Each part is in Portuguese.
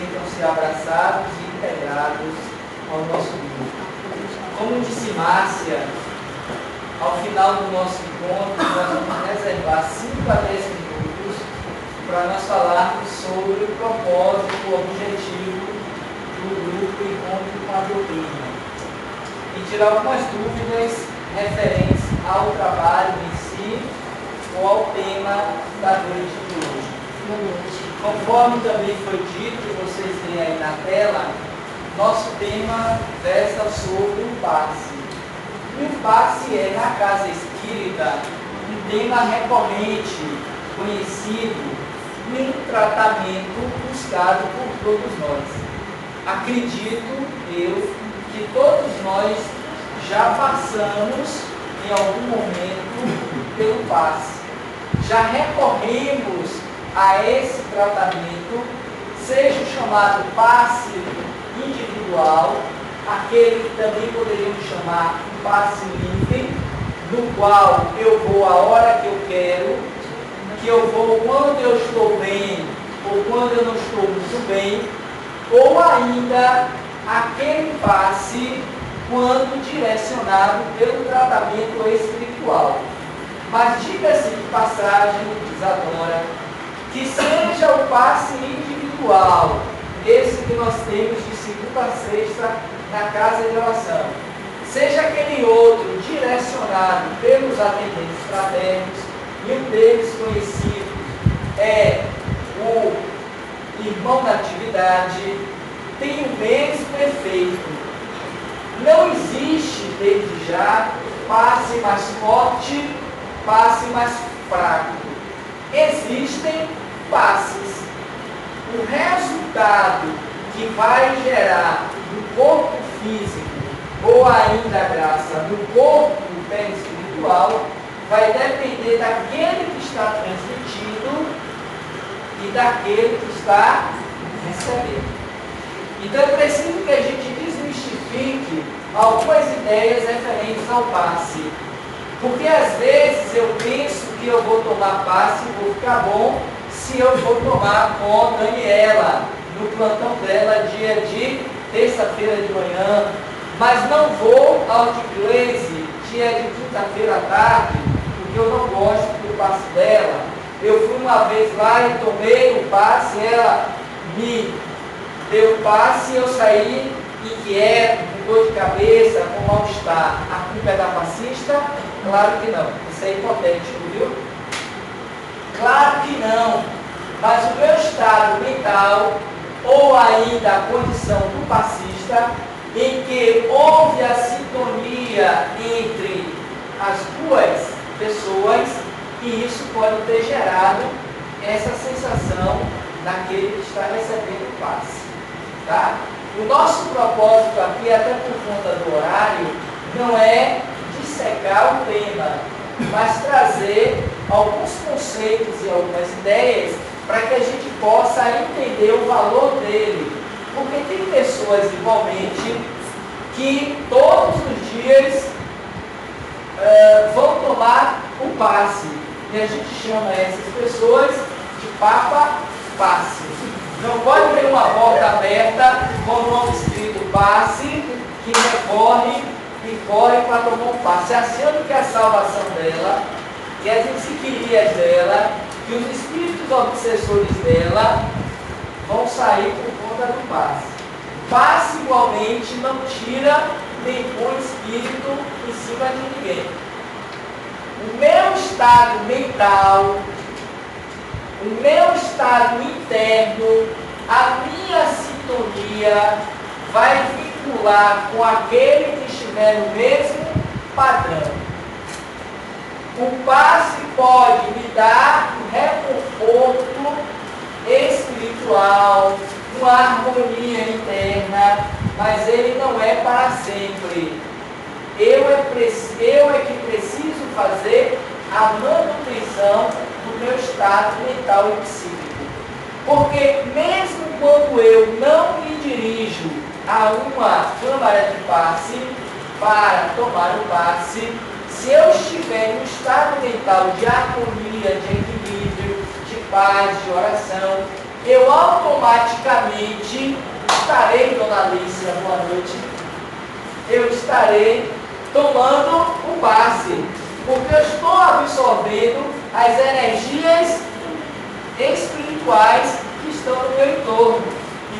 sintam-se abraçados e integrados ao nosso grupo. Como disse Márcia, ao final do nosso encontro, nós vamos reservar 5 a 10 minutos para nós falarmos sobre o propósito, o objetivo do grupo Encontro com a Doutrina e tirar algumas dúvidas referentes ao trabalho em si ou ao tema da noite de hoje. Conforme também foi dito, que vocês veem aí na tela, nosso tema versa sobre o passe. E o passe é, na casa espírita, um tema recorrente, conhecido e um tratamento buscado por todos nós. Acredito eu que todos nós já passamos em algum momento pelo passe. Já recorremos a esse tratamento, seja o chamado passe individual, aquele que também poderíamos chamar de passe livre, no qual eu vou a hora que eu quero, que eu vou quando eu estou bem ou quando eu não estou muito bem, ou ainda aquele passe quando direcionado pelo tratamento espiritual. Mas diga-se de passagem, Isadora, que seja o passe individual, esse que nós temos de segunda a sexta na casa de oração, seja aquele outro direcionado pelos atendentes fraternos, e um deles conhecido é o irmão da atividade, tem o mesmo efeito. Não existe, desde já, passe mais forte, passe mais fraco. Existem passes. O resultado que vai gerar no corpo físico, ou ainda a graça no corpo espiritual, vai depender daquele que está transmitindo e daquele que está recebendo. Então é preciso que a gente desmistifique algumas ideias referentes ao passe. Porque às vezes eu penso que eu vou tomar passe e vou ficar bom se eu for tomar com Daniela, no plantão dela, dia de terça-feira de manhã, mas não vou ao de Gleise, dia de quinta-feira à tarde, porque eu não gosto do passe dela. Eu fui uma vez lá e tomei o passe, ela me deu o passe e eu saí inquieto, com dor de cabeça, com mal-estar. A culpa é da passista? Claro que não. Isso é hipotético, viu? Claro que não. Mas o meu estado mental, ou ainda a condição do passista, em que houve a sintonia entre as duas pessoas, e isso pode ter gerado essa sensação naquele que está recebendo o passe. Tá? O nosso propósito aqui, até por conta do horário, não é dissecar o tema, mas trazer alguns conceitos e algumas ideias para que a gente possa entender o valor dele. Porque tem pessoas, igualmente, que todos os dias vão tomar o passe. E a gente chama essas pessoas de papa-passe. Não pode ter uma porta aberta com o nome escrito passe, que recorre e corre para tomar um passe, achando que a salvação dela, que as insequirias dela, que os espíritos obsessores dela vão sair por conta do passe. Passe igualmente não tira nem põe espírito em cima de ninguém. O meu estado mental, o meu estado interno, a minha sintonia vai vincular com aquele que estiver no mesmo padrão. O passe pode me dar um reconforto espiritual, uma harmonia interna, mas ele não é para sempre. Eu é que preciso fazer a manutenção do meu estado mental e psíquico. Porque mesmo quando eu não me dirijo a uma câmara de passe para tomar o passe, se eu estiver em um estado mental de harmonia, de equilíbrio, de paz, de oração, eu automaticamente estarei, dona Alicia, boa noite, eu estarei tomando o passe, porque eu estou absorvendo as energias espirituais que estão no meu entorno.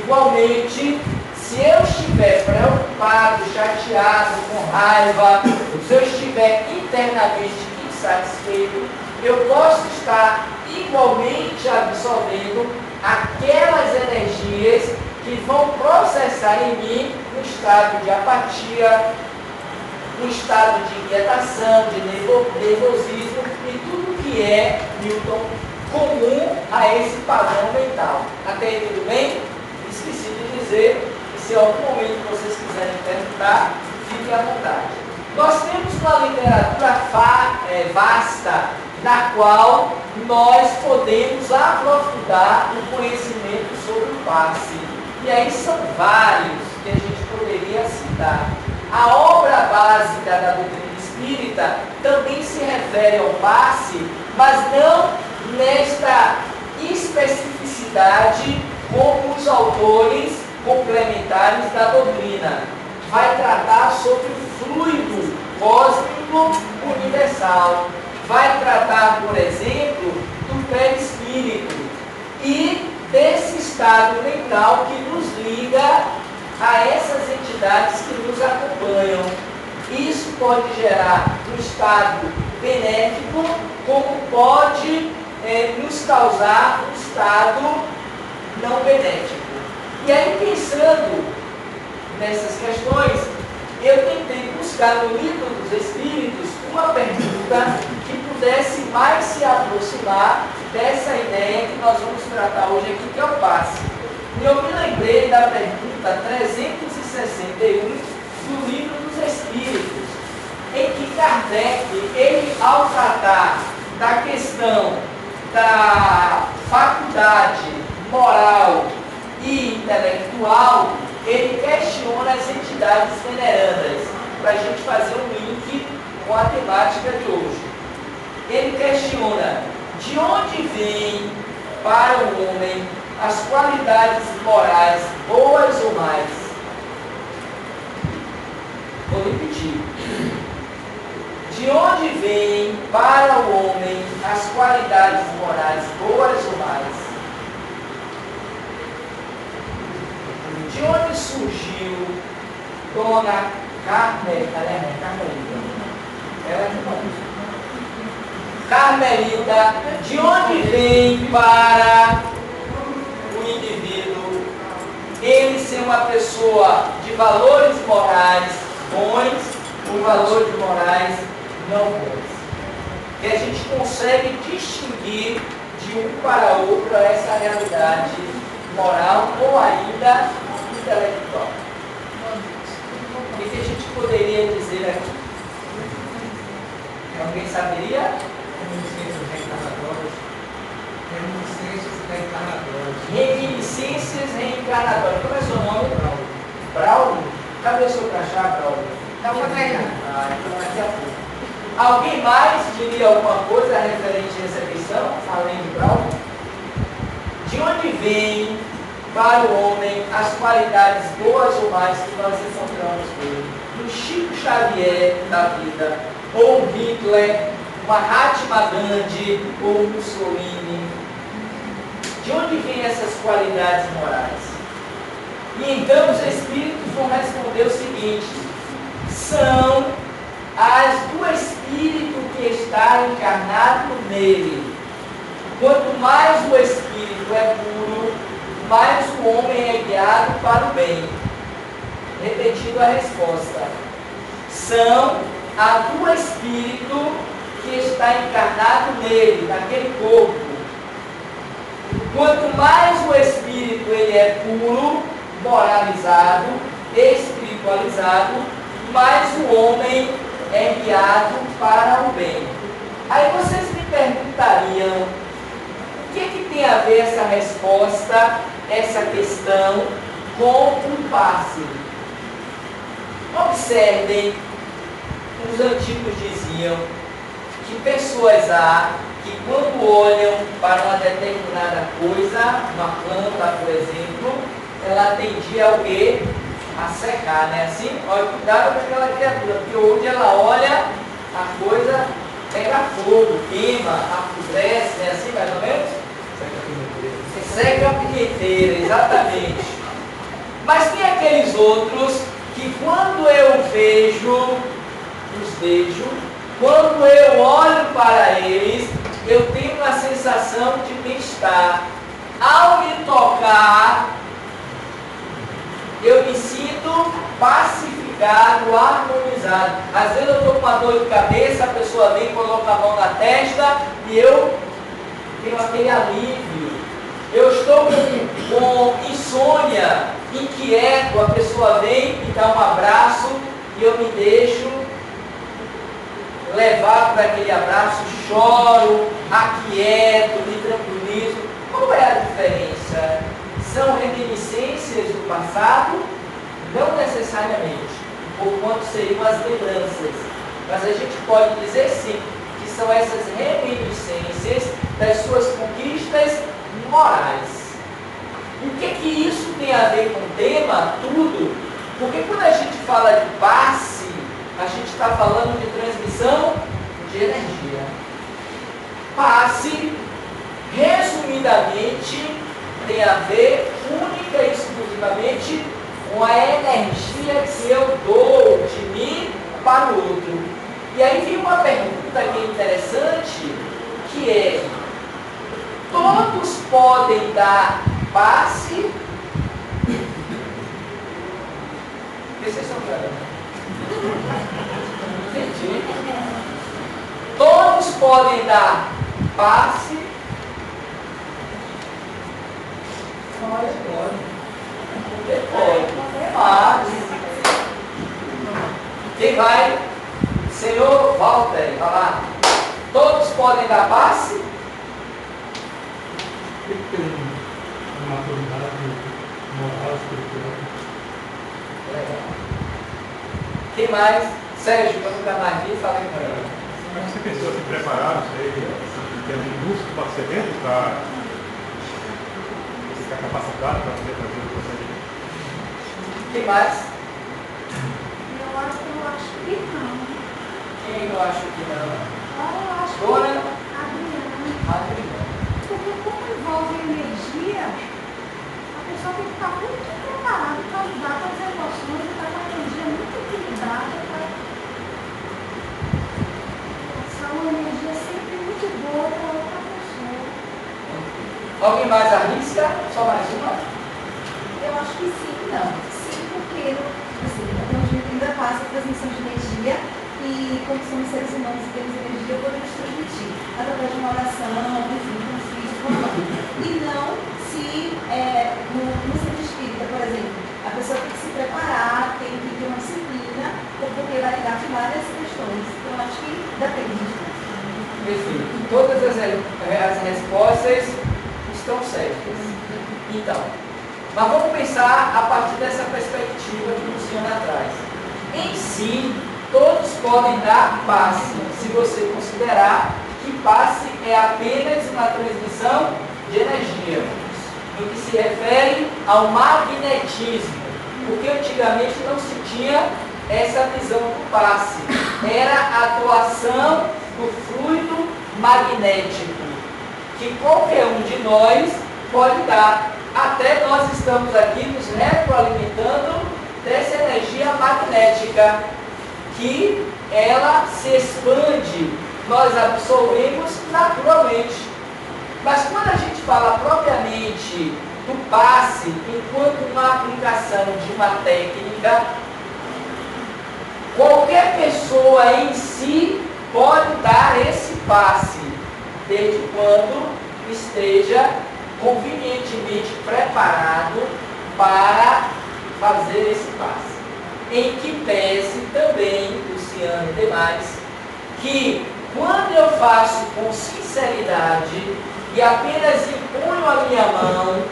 Igualmente, se eu estiver preocupado, chateado, com raiva, se eu estiver internamente insatisfeito, eu posso estar igualmente absorvendo aquelas energias que vão processar em mim um estado de apatia, um estado de inquietação, de nervosismo e tudo que é, Milton, comum a esse padrão mental. Até aí tudo bem? Esqueci de dizer que se em algum momento vocês quiserem perguntar, fiquem à vontade. Nós temos uma literatura vasta, na qual nós podemos aprofundar o conhecimento sobre o passe. E aí são vários que a gente poderia citar. A obra básica da doutrina espírita também se refere ao passe, mas não nesta especificidade como os autores complementares da doutrina. Vai tratar sobre o fluido cósmico universal. Vai tratar, por exemplo, do perispírito e desse estado mental que nos liga a essas entidades que nos acompanham. Isso pode gerar um estado benéfico, como pode nos causar um estado não benéfico. E aí, pensando nessas questões, eu tentei buscar no Livro dos Espíritos uma pergunta que pudesse mais se aproximar dessa ideia que nós vamos tratar hoje aqui, que é o passe. E eu me lembrei da pergunta 361 do Livro dos Espíritos, em que Kardec, ele, ao tratar da questão da faculdade moral e intelectual, ele questiona as entidades venerandas, para a gente fazer um link com a temática de hoje. Ele questiona de onde vem para o homem as qualidades morais, boas ou mais. Vou repetir. De onde vem para o homem as qualidades morais, boas ou mais? De onde surgiu Dona Carmelita? Ela é de Carmelita, de onde vem para o indivíduo ele ser uma pessoa de valores morais bons ou valores morais não bons? Que a gente consegue distinguir de um para outro essa realidade moral ou ainda intelectual. O que a gente poderia dizer aqui? Alguém saberia? Reminiscências reencarnatórias. Como é seu nome? Braulio. Cadê o seu crachá, Braulio? Está para treinar. Então daqui a pouco. Alguém mais diria alguma coisa referente a essa questão, além de Braulio? De onde vem para o homem as qualidades boas ou mais que nós encontramos nele? Do Chico Xavier da vida, ou Hitler, Mahatma Gandhi ou Mussolini? De onde vêm essas qualidades morais? E então os Espíritos vão responder o seguinte: são as do Espírito que está encarnado nele. Quanto mais o Espírito é puro, mais o homem é guiado para o bem. Repetindo a resposta: são a do Espírito que está encarnado nele, naquele corpo. Quanto mais o Espírito ele é puro, moralizado, espiritualizado, mais o homem é guiado para o bem. Aí vocês me perguntariam, o que tem a ver essa resposta, essa questão, com o passe? Observem, os antigos diziam que pessoas A que quando olham para uma determinada coisa, uma planta, por exemplo, ela tendia ao quê? A secar, né? Assim, olha, cuidado com aquela criatura, porque onde ela olha, a coisa pega fogo, queima, apodrece, né? Assim, mais ou menos? Seca a pimenteira, exatamente. Mas tem aqueles outros que quando eu quando eu olho para eles, eu tenho uma sensação de bem-estar. Ao me tocar, eu me sinto pacificado, harmonizado. Às vezes eu estou com uma dor de cabeça, a pessoa vem, coloca a mão na testa e eu tenho aquele alívio. Eu estou com insônia, inquieto, a pessoa vem, me dá um abraço e eu me deixo levar para aquele abraço, choro, aquieto, me tranquilizo. Qual é a diferença? São reminiscências do passado? Não necessariamente, porquanto seriam as lembranças. Mas a gente pode dizer sim, que são essas reminiscências das suas conquistas morais. E o que isso tem a ver com o tema? Tudo. Porque quando a gente fala de passe, a gente está falando de transmissão de energia. Passe, resumidamente, tem a ver única e exclusivamente com a energia que eu dou de mim para o outro. E aí vem uma pergunta que é interessante, que é: todos podem dar passe? Vocês estão claros? Entendi. Todos podem dar passe? Pode. Mas quem vai? Senhor Walter, vai lá. Todos podem dar passe? Tem uma autoridade moral, espiritual. Legal. Quem mais? Sérgio, quando está mais aqui, fala com ele. Mas você pensou se preparar, não sei, tem um músculo para ser dentro, para ficar capacitado para poder fazer o procedimento? Quem mais? Eu acho que não. Quem eu acho que não? Eu acho que Dona Adriana. Adriana. Porque como envolve energia, a pessoa tem que estar muito preparada para lidar com as emoções e estar com a energia muito equilibrada para passar uma energia sempre muito boa para outra pessoa. Alguém mais arrisca? Só mais uma? Eu acho que sim, não. Sim, porque assim, a energia ainda passa a transmissão de energia e como somos seres humanos e temos energia, podemos transmitir através de uma oração, enfim, com físico, e não se no centro espírita, por exemplo, a pessoa tem que se preparar, tem que ter uma disciplina, porque vai lidar com várias questões. Então, eu acho que depende disso. Perfeito. Todas as respostas estão certas. Então, mas vamos pensar a partir dessa perspectiva que o Luciano traz. Em si, todos podem dar passe, se você considerar que passe é apenas uma transmissão de energia, no que se refere ao magnetismo, porque antigamente não se tinha essa visão do passe, era a atuação do fluido magnético, que qualquer um de nós pode dar. Até nós estamos aqui nos retroalimentando dessa energia magnética, que ela se expande, nós absorvemos naturalmente. Mas quando a gente fala propriamente do passe, enquanto uma aplicação de uma técnica, qualquer pessoa em si pode dar esse passe, desde quando esteja convenientemente preparado para fazer esse passe. Em que pese também, Luciano e demais, que quando eu faço com sinceridade e apenas imponho a minha mão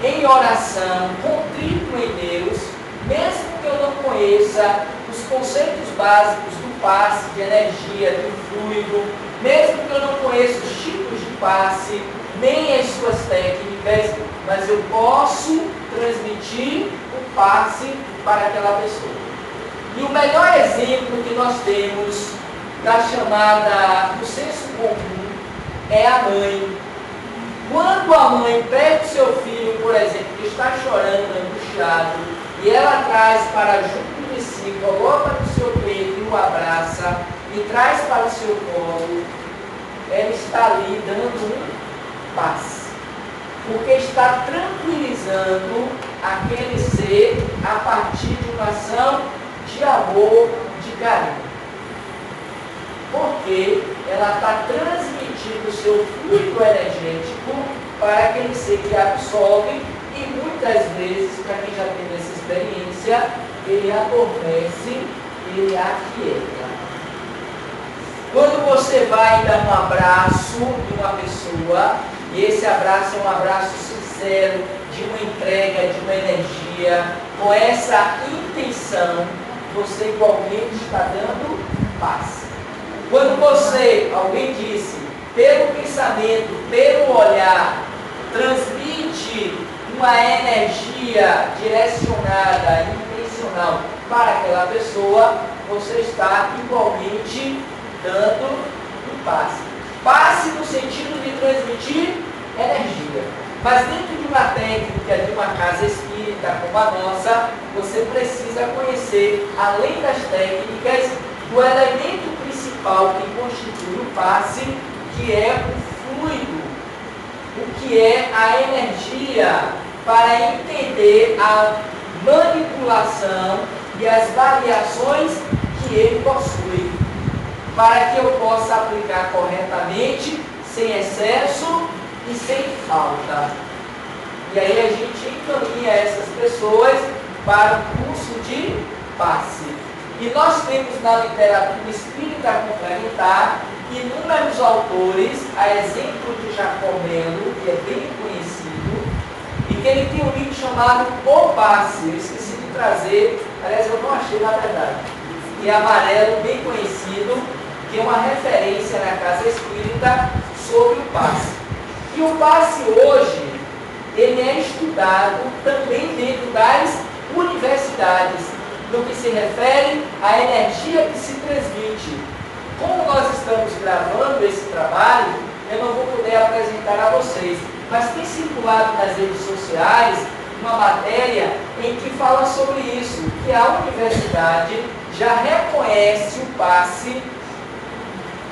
em oração, contrito em Deus, mesmo que eu não conheça os conceitos básicos do passe, de energia, de um fluido, mesmo que eu não conheça os tipos de passe, nem as suas técnicas, mas eu posso transmitir o passe para aquela pessoa. E o melhor exemplo que nós temos da chamada do senso comum é a mãe. Quando a mãe pega o seu filho, por exemplo, que está chorando, angustiado, e ela traz para junto de si, coloca no seu peito e o abraça, e traz para o seu colo, ela está ali dando um passe. Porque está tranquilizando aquele ser a partir de uma ação de amor, de carinho. Porque ela está transmitindo o seu fluido energético para aquele ser que absorve e muitas vezes, para quem já teve essa experiência, ele adormece, ele aquieta. Quando você vai dar um abraço de uma pessoa, e esse abraço é um abraço sincero, de uma entrega, de uma energia, com essa intenção, você igualmente está dando paz. Quando você, alguém disse, pelo pensamento, pelo olhar, transmite uma energia direcionada, intencional para aquela pessoa, você está igualmente dando um passe. Passe no sentido de transmitir energia. Mas dentro de uma técnica, de uma casa espírita como a nossa, você precisa conhecer, além das técnicas, o elemento principal que constitui o passe, que é o fluido, o que é a energia, para entender a manipulação e as variações que ele possui, para que eu possa aplicar corretamente, sem excesso e sem falta. E aí a gente encaminha essas pessoas para o curso de passe. E nós temos na literatura espírita complementar inúmeros autores, a exemplo de Jacó Melo, que é bem conhecido, e que ele tem um livro chamado O Passe. Eu esqueci de trazer, aliás eu não achei na verdade, que é amarelo, bem conhecido, que é uma referência na casa espírita sobre o passe. E o passe hoje, ele é estudado também dentro das universidades, no que se refere à energia que se transmite. Como nós estamos gravando esse trabalho, eu não vou poder apresentar a vocês, mas tem circulado nas redes sociais uma matéria em que fala sobre isso, que a universidade já reconhece o passe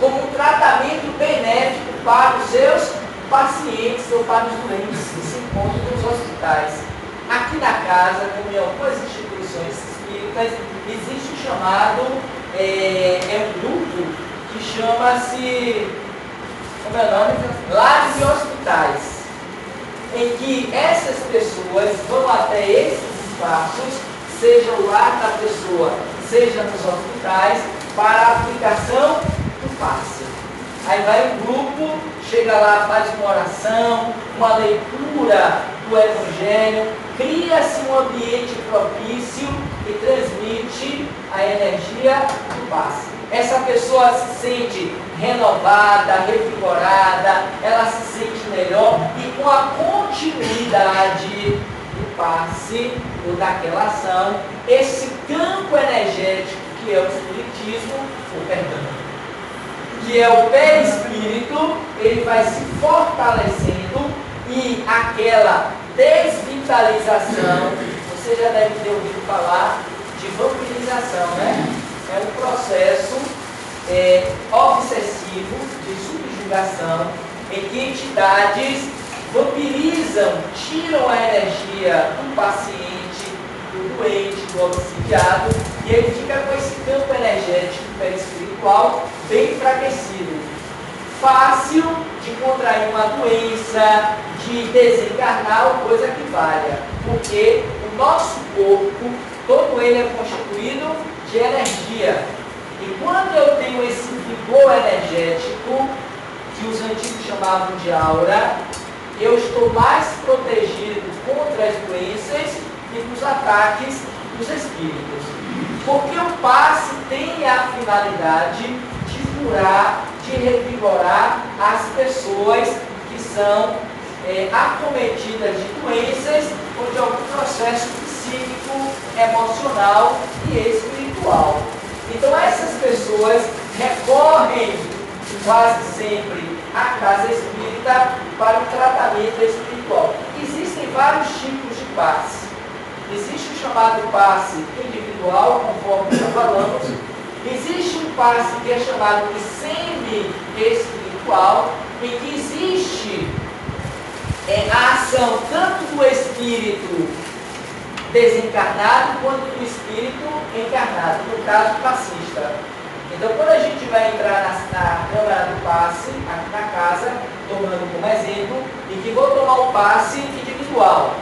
como um tratamento benéfico para os seus pacientes ou para os doentes que se encontram nos hospitais. Aqui na casa, como em algumas instituições espíritas, existe o chamado, um grupo que chama-se, como é o nome? Lares e Hospitais, em que essas pessoas vão até esses espaços, seja o lar da pessoa, seja nos hospitais, para a aplicação do passe. Aí vai um grupo, chega lá, faz uma oração, uma leitura do Evangelho, cria-se um ambiente propício e transmite a energia do passe. Essa pessoa se sente renovada, revigorada, ela se sente melhor e com a continuidade do passe ou daquela ação, esse campo energético que é o espiritismo, que é o perispírito, ele vai se fortalecendo e aquela desvitalização, você já deve ter ouvido falar de vampirização, né? É um processo obsessivo de subjugação em que entidades vampirizam, tiram a energia do paciente, do doente, do obsidiado, e ele fica com esse campo energético perispiritual bem enfraquecido. Fácil de contrair uma doença, de desencarnar ou coisa que valha, porque o nosso corpo, todo ele é constituído de energia. E quando eu tenho esse vigor energético, que os antigos chamavam de aura, eu estou mais protegido contra as doenças e dos ataques dos espíritos. Porque o passe tem a finalidade de curar, de revigorar as pessoas que são acometidas de doenças ou de algum processo psíquico, emocional e espiritual. Então essas pessoas recorrem quase sempre à casa espírita para o tratamento espiritual. Existem vários tipos de passe. Existe o chamado passe individual, conforme já falamos. Existe um passe que é chamado de semi-espiritual, em que existe a ação tanto do espírito desencarnado quanto do espírito encarnado, no caso passista. Então, quando a gente vai entrar na câmara do passe, aqui na casa, tomando como exemplo, e que vou tomar um passe individual.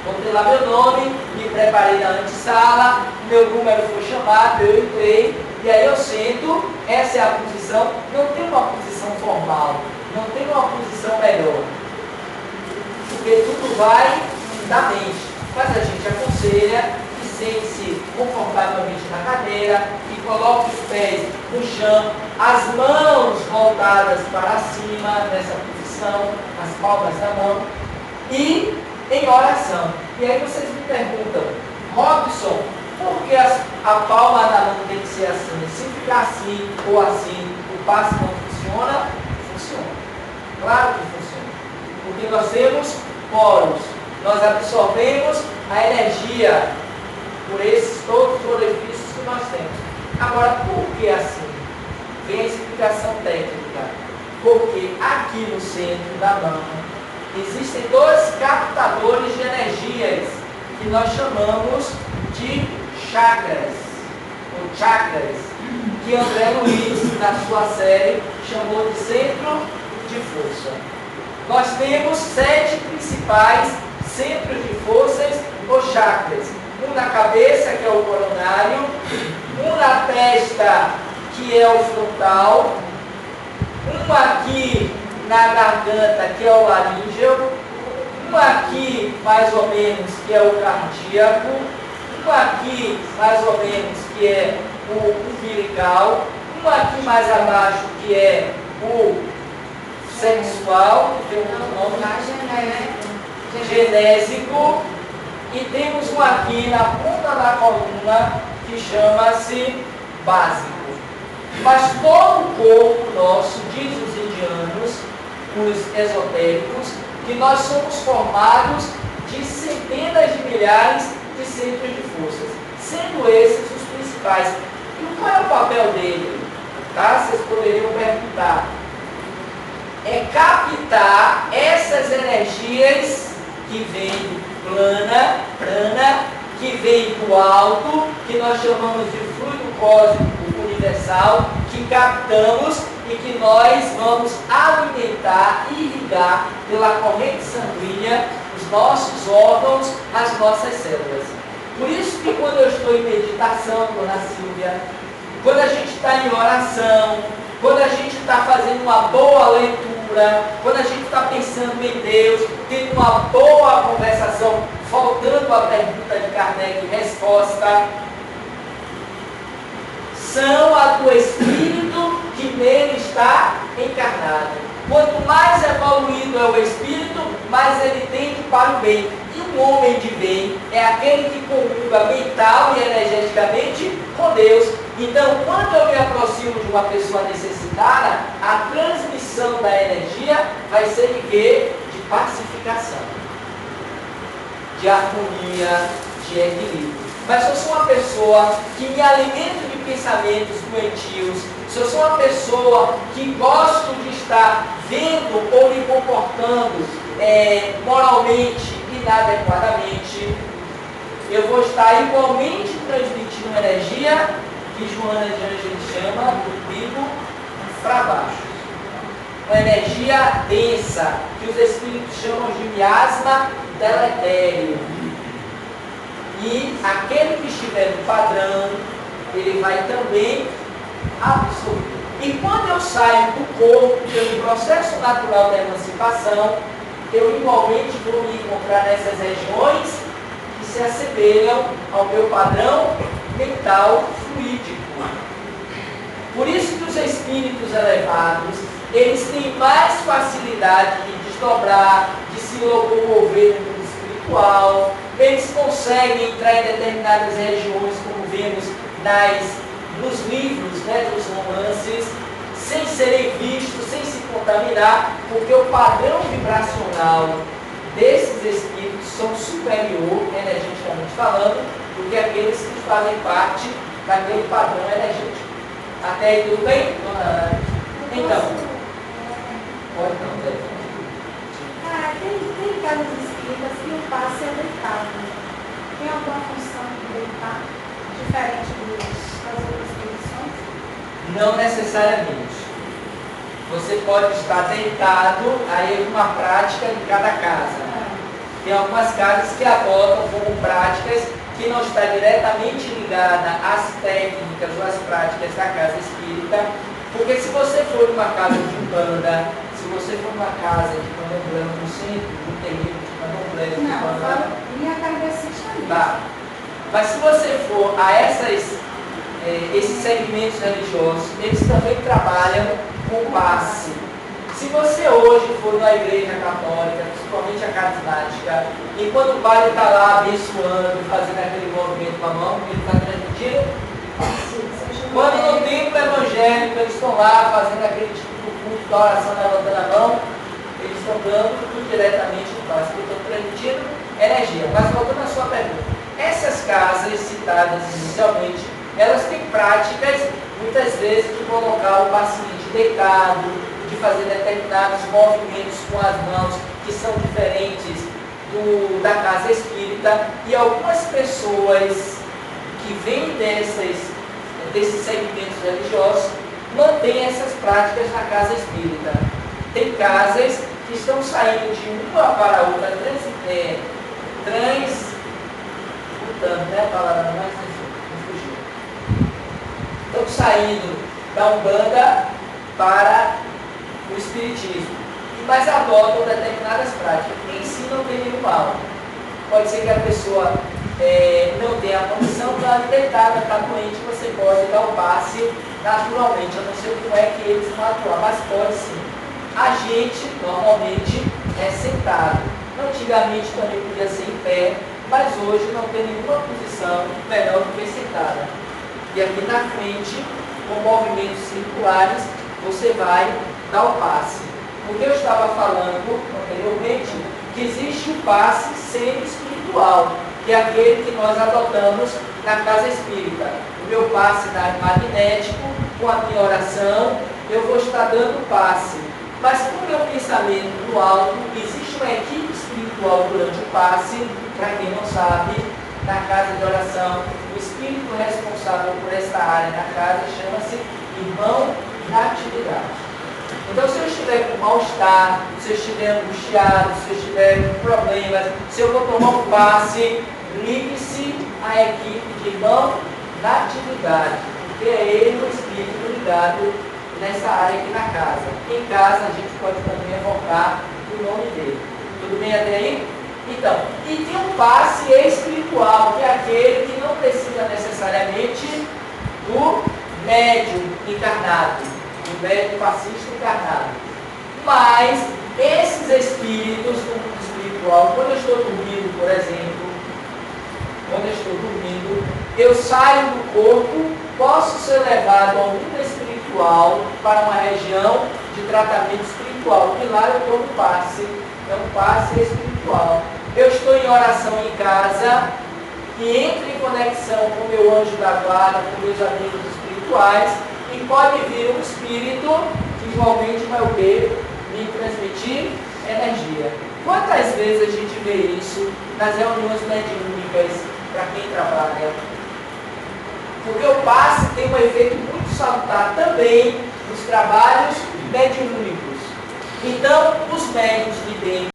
Botei lá meu nome, me preparei na antessala, meu número foi chamado, eu entrei, e aí eu sento, essa é a posição, não tem uma posição formal, não tem uma posição melhor. Porque tudo vai da mente. Mas a gente aconselha que sente-se confortavelmente na cadeira e coloque os pés no chão, as mãos voltadas para cima nessa posição, as palmas da mão, e em oração. E aí vocês me perguntam, Robson, por que a palma da mão tem que ser assim? Se ficar assim ou assim, o passe não funciona? Funciona. Claro que funciona. Porque nós temos poros. Nós absorvemos a energia por esses todos os orifícios que nós temos. Agora, por que assim? Vem a explicação técnica. Porque aqui no centro da mão existem dois captadores de energias que nós chamamos de chakras, ou chakras, que André Luiz, na sua série, chamou de centro de força. Nós temos 7 principais centros de forças ou chakras. Um na cabeça, que é o coronário, um na testa, que é o frontal, um aqui na garganta, que é o laríngeo, um aqui, mais ou menos, que é o cardíaco, um aqui, mais ou menos, que é o umbilical, um aqui mais abaixo, que é o sexual, que tem um nome genésico, e temos um aqui na ponta da coluna que chama-se básico. Mas todo o corpo nosso, diz os indianos, os esotéricos, que nós somos formados de centenas de milhares de centros de forças, sendo esses os principais. E qual é o papel dele? Tá? Vocês poderiam perguntar. É captar essas energias que vêm prana, que vem do alto, que nós chamamos de fluido cósmico universal, que captamos e que nós vamos alimentar e irrigar pela corrente sanguínea os nossos órgãos, as nossas células. Por isso que quando eu estou em meditação, dona Silvia, quando a gente está em oração, quando a gente está fazendo uma boa leitura, quando a gente está pensando em Deus, tendo uma boa conversação, voltando à pergunta de Kardec e resposta, são a do espírito que nele está encarnado. Quanto mais evoluído é o espírito, mais ele tende para o bem. E um homem de bem é aquele que comunga mental e energeticamente com Deus. Então, quando eu me aproximo de uma pessoa necessitada, a transmissão da energia vai ser de quê? De pacificação, de harmonia, de equilíbrio. Mas se eu sou uma pessoa que me alimento de pensamentos doentios, se eu sou uma pessoa que gosto de estar vendo ou me comportando moralmente inadequadamente, eu vou estar igualmente transmitindo energia que Joana de Ângeles chama do trigo para baixo. Uma energia densa, que os espíritos chamam de miasma deletério. E aquele que estiver no padrão, ele vai também absorver. E quando eu saio do corpo, pelo processo natural da emancipação, eu igualmente vou me encontrar nessas regiões que se assemelham ao meu padrão mental fluídico. Por isso que os espíritos elevados, eles têm mais facilidade de desdobrar, de se locomover no mundo espiritual, eles conseguem entrar em determinadas regiões, como vemos nos livros, né, dos romances, sem serem vistos, sem se contaminar, porque o padrão vibracional desses espíritos são superior, energeticamente falando, do que aqueles que fazem parte daquele padrão energético. Até aí tudo bem? Então, pode não, Zé. Tem casas espíritas que o passe é deitado. Tem alguma função de deitar diferente das outras posições? Não necessariamente. Você pode estar deitado, aí é uma prática de cada casa. Tem algumas casas que adotam como práticas que não está diretamente ligada às técnicas ou às práticas da casa espírita, porque se você for numa casa de umbanda, se você for numa casa de candomblé no centro, no terreiro de candomblé, de umbanda, minha kardecista mesmo. tá. Mas se você for a esses segmentos religiosos, eles também trabalham com passe. Se você hoje for numa igreja católica, principalmente a carismática, e quando o padre está lá abençoando, fazendo aquele movimento com a mão, ele está transmitindo. Quando no templo evangélico eles estão lá fazendo aquele tipo de culto da oração, levantando a mão, eles estão dando diretamente no passe, porque estão transmitindo energia. Mas voltando à sua pergunta, essas casas citadas inicialmente, elas têm práticas, muitas vezes, de colocar o paciente deitado, de fazer determinados movimentos com as mãos que são diferentes da casa espírita, e algumas pessoas que vêm desses segmentos religiosos mantêm essas práticas na casa espírita. Tem casas que estão saindo de uma para a outra, transmutando, né? A palavra mais fugiu. Estão saindo da Umbanda para o Espiritismo, mas adotam determinadas práticas. Em si não tem nenhum mal. Pode ser que a pessoa não tenha a condição, está deitada, está doente, você pode dar o passe naturalmente. Eu não sei como é que eles vão atuar, mas pode sim. A gente, normalmente, é sentado. Antigamente também podia ser em pé, mas hoje não tem nenhuma posição melhor do que sentada. E aqui na frente, com movimentos circulares, você vai dar o passe. Porque eu estava falando anteriormente que existe o passe semi-espiritual, que é aquele que nós adotamos na casa espírita. O meu passe magnético, com a minha oração, eu vou estar dando passe. Mas com o meu pensamento no alto, existe uma equipe espiritual durante o passe, para quem não sabe, na casa de oração, o espírito responsável por esta área na casa chama-se irmão da atividade. Então, se eu estiver com mal-estar, se eu estiver angustiado, se eu estiver com problemas, se eu vou tomar um passe, ligue-se à equipe de irmão da atividade, porque é ele o espírito ligado nessa área aqui na casa. Em casa, a gente pode também evocar o nome dele. Tudo bem até aí? Então, e tem um passe espiritual, que é aquele que não precisa necessariamente do médium encarnado, do médium passista encarnado. Mas esses espíritos do mundo espiritual, quando eu estou dormindo, por exemplo, eu saio do corpo, posso ser levado ao mundo espiritual para uma região de tratamento espiritual, e lá eu estou no passe, é um passe espiritual. Eu estou em oração em casa e entro em conexão com o meu anjo da guarda, com meus amigos espirituais, e pode vir um espírito que igualmente vai o quê? Me transmitir energia. Quantas vezes a gente vê isso nas reuniões mediúnicas para quem trabalha? Porque o passe tem um efeito muito salutar também nos trabalhos mediúnicos. Então, os médiuns de bem